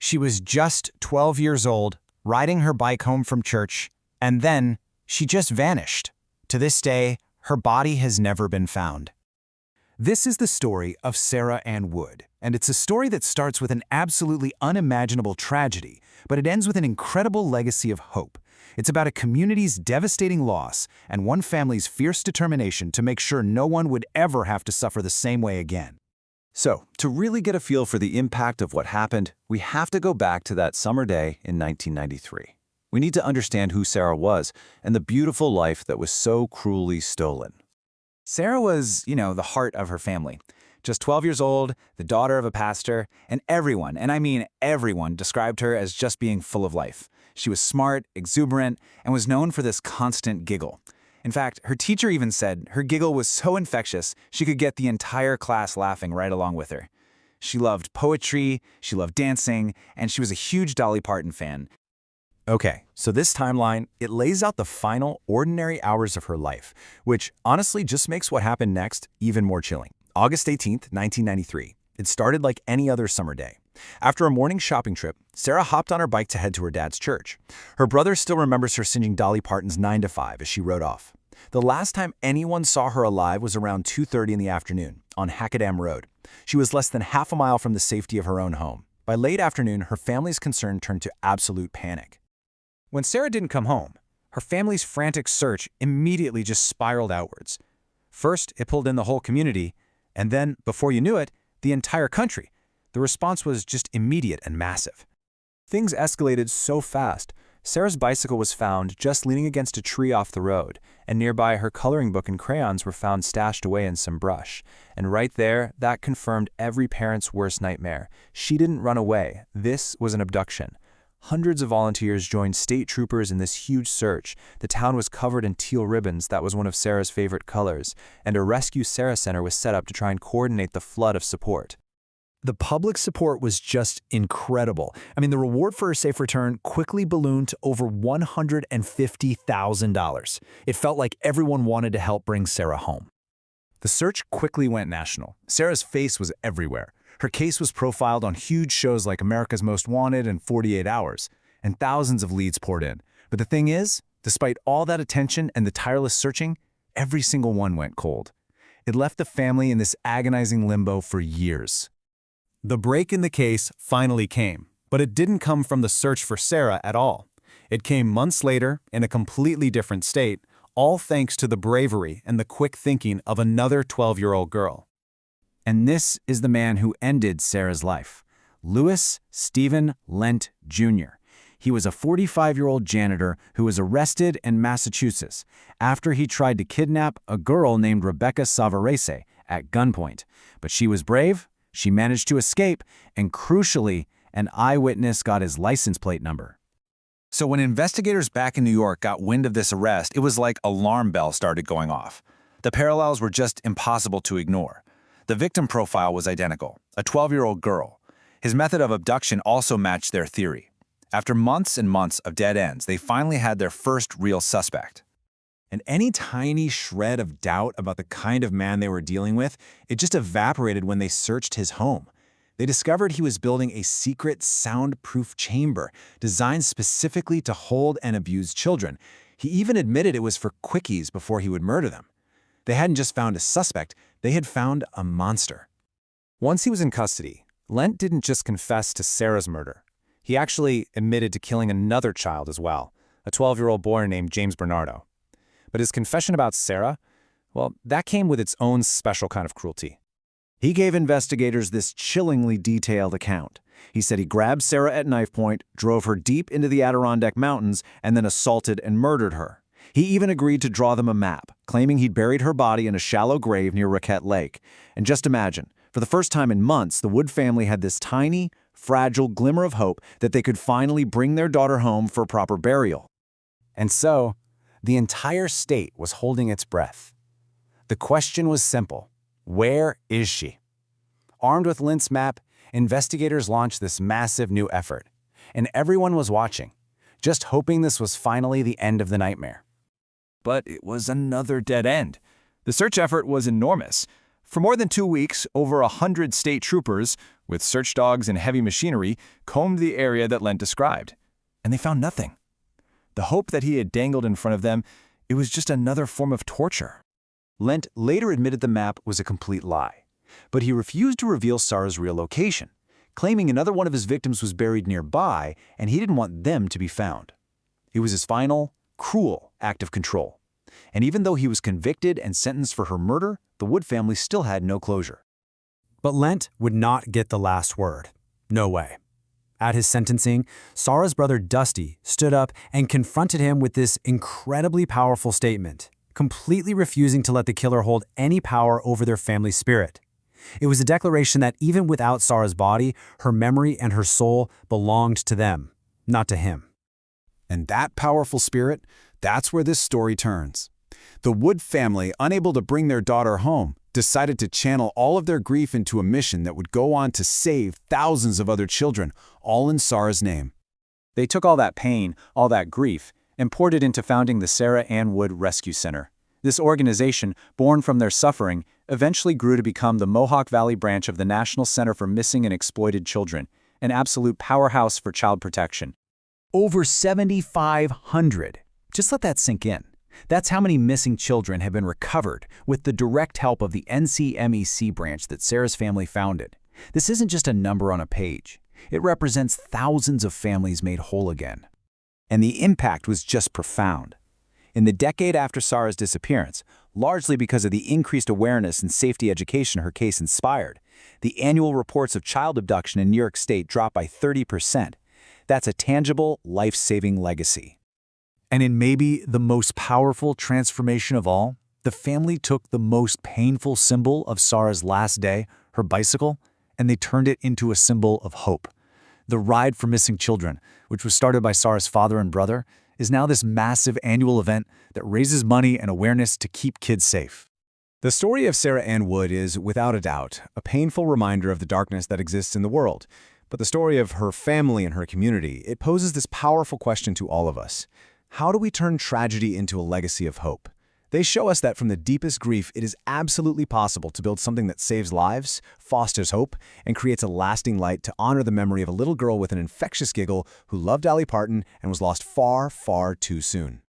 She was just 12 years old, riding her bike home from church, and then she just vanished. To this day, her body has never been found. This is the story of Sara Anne Wood, and it's a story that starts with an absolutely unimaginable tragedy, but it ends with an incredible legacy of hope. It's about a community's devastating loss and one family's fierce determination to make sure no one would ever have to suffer the same way again. So, to really get a feel for the impact of what happened, we have to go back to that summer day in 1993. We need to understand who Sara was and the beautiful life that was so cruelly stolen. Sara was, the heart of her family. Just 12 years old, the daughter of a pastor, and everyone, and I mean everyone, described her as just being full of life. She was smart, exuberant, and was known for this constant giggle. In fact, her teacher even said her giggle was so infectious she could get the entire class laughing right along with her. She loved poetry, she loved dancing, and she was a huge Dolly Parton fan. Okay, so this timeline, it lays out the final, ordinary hours of her life, which honestly just makes what happened next even more chilling. August 18th, 1993. It started like any other summer day. After a morning shopping trip, Sara hopped on her bike to head to her dad's church. Her brother still remembers her singing Dolly Parton's 9 to 5 as she rode off. The last time anyone saw her alive was around 2:30 in the afternoon on Hackadam Road. She was less than half a mile from the safety of her own home. By late afternoon, her family's concern turned to absolute panic. When Sara didn't come home, her family's frantic search immediately just spiraled outwards. First, it pulled in the whole community, and then, before you knew it, the entire country. The response was just immediate and massive. Things escalated so fast. Sara's bicycle was found just leaning against a tree off the road, and nearby her coloring book and crayons were found stashed away in some brush. And right there, that confirmed every parent's worst nightmare. She didn't run away. This was an abduction. Hundreds of volunteers joined state troopers in this huge search. The town was covered in teal ribbons, that was one of Sara's favorite colors, and a Rescue Sara Center was set up to try and coordinate the flood of support. The public support was just incredible. The reward for her safe return quickly ballooned to over $150,000. It felt like everyone wanted to help bring Sara home. The search quickly went national. Sara's face was everywhere. Her case was profiled on huge shows like America's Most Wanted and 48 Hours, and thousands of leads poured in. But the thing is, despite all that attention and the tireless searching, every single one went cold. It left the family in this agonizing limbo for years. The break in the case finally came, but it didn't come from the search for Sara at all. It came months later in a completely different state, all thanks to the bravery and the quick thinking of another 12-year-old girl. And this is the man who ended Sara's life, Louis Stephen Lent Jr. He was a 45-year-old janitor who was arrested in Massachusetts after he tried to kidnap a girl named Rebecca Savarese at gunpoint. But she was brave, she managed to escape, and crucially, an eyewitness got his license plate number. So when investigators back in New York got wind of this arrest, it was like alarm bells started going off. The parallels were just impossible to ignore. The victim profile was identical, a 12-year-old girl. His method of abduction also matched their theory. After months and months of dead ends, they finally had their first real suspect. And any tiny shred of doubt about the kind of man they were dealing with, it just evaporated when they searched his home. They discovered he was building a secret soundproof chamber designed specifically to hold and abuse children. He even admitted it was for quickies before he would murder them. They hadn't just found a suspect, they had found a monster. Once he was in custody, Lent didn't just confess to Sara's murder. He actually admitted to killing another child as well, a 12-year-old boy named James Bernardo. But his confession about Sara, well, that came with its own special kind of cruelty. He gave investigators this chillingly detailed account. He said he grabbed Sara at knife point, drove her deep into the Adirondack Mountains, and then assaulted and murdered her. He even agreed to draw them a map, claiming he'd buried her body in a shallow grave near Raquette Lake. And just imagine, for the first time in months, the Wood family had this tiny, fragile glimmer of hope that they could finally bring their daughter home for proper burial. And so, the entire state was holding its breath. The question was simple: where is she? Armed with Lent's map, investigators launched this massive new effort. And everyone was watching, just hoping this was finally the end of the nightmare. But it was another dead end. The search effort was enormous. For more than 2 weeks, over 100 state troopers, with search dogs and heavy machinery, combed the area that Lent described. And they found nothing. The hope that he had dangled in front of them, it was just another form of torture. Lent later admitted the map was a complete lie, but he refused to reveal Sara's real location, claiming another one of his victims was buried nearby and he didn't want them to be found. It was his final, cruel act of control. And even though he was convicted and sentenced for her murder, the Wood family still had no closure. But Lent would not get the last word. No way. At his sentencing, Sara's brother Dusty stood up and confronted him with this incredibly powerful statement, completely refusing to let the killer hold any power over their family spirit. It was a declaration that even without Sara's body, her memory and her soul belonged to them, not to him. And that powerful spirit, that's where this story turns. The Wood family, unable to bring their daughter home, decided to channel all of their grief into a mission that would go on to save thousands of other children, all in Sara's name. They took all that pain, all that grief, and poured it into founding the Sara Anne Wood Rescue Center. This organization, born from their suffering, eventually grew to become the Mohawk Valley branch of the National Center for Missing and Exploited Children, an absolute powerhouse for child protection. Over 7,500. Just let that sink in. That's how many missing children have been recovered with the direct help of the NCMEC branch that Sara's family founded. This isn't just a number on a page. It represents thousands of families made whole again. And the impact was just profound. In the decade after Sara's disappearance, largely because of the increased awareness and safety education her case inspired, the annual reports of child abduction in New York State dropped by 30%. That's a tangible, life-saving legacy. And in maybe the most powerful transformation of all, the family took the most painful symbol of Sara's last day, her bicycle, and they turned it into a symbol of hope. The Ride for Missing Children, which was started by Sara's father and brother, is now this massive annual event that raises money and awareness to keep kids safe. The story of Sara Anne Wood is, without a doubt, a painful reminder of the darkness that exists in the world. But the story of her family and her community, it poses this powerful question to all of us. How do we turn tragedy into a legacy of hope? They show us that from the deepest grief, it is absolutely possible to build something that saves lives, fosters hope, and creates a lasting light to honor the memory of a little girl with an infectious giggle who loved Dolly Parton and was lost far, far too soon.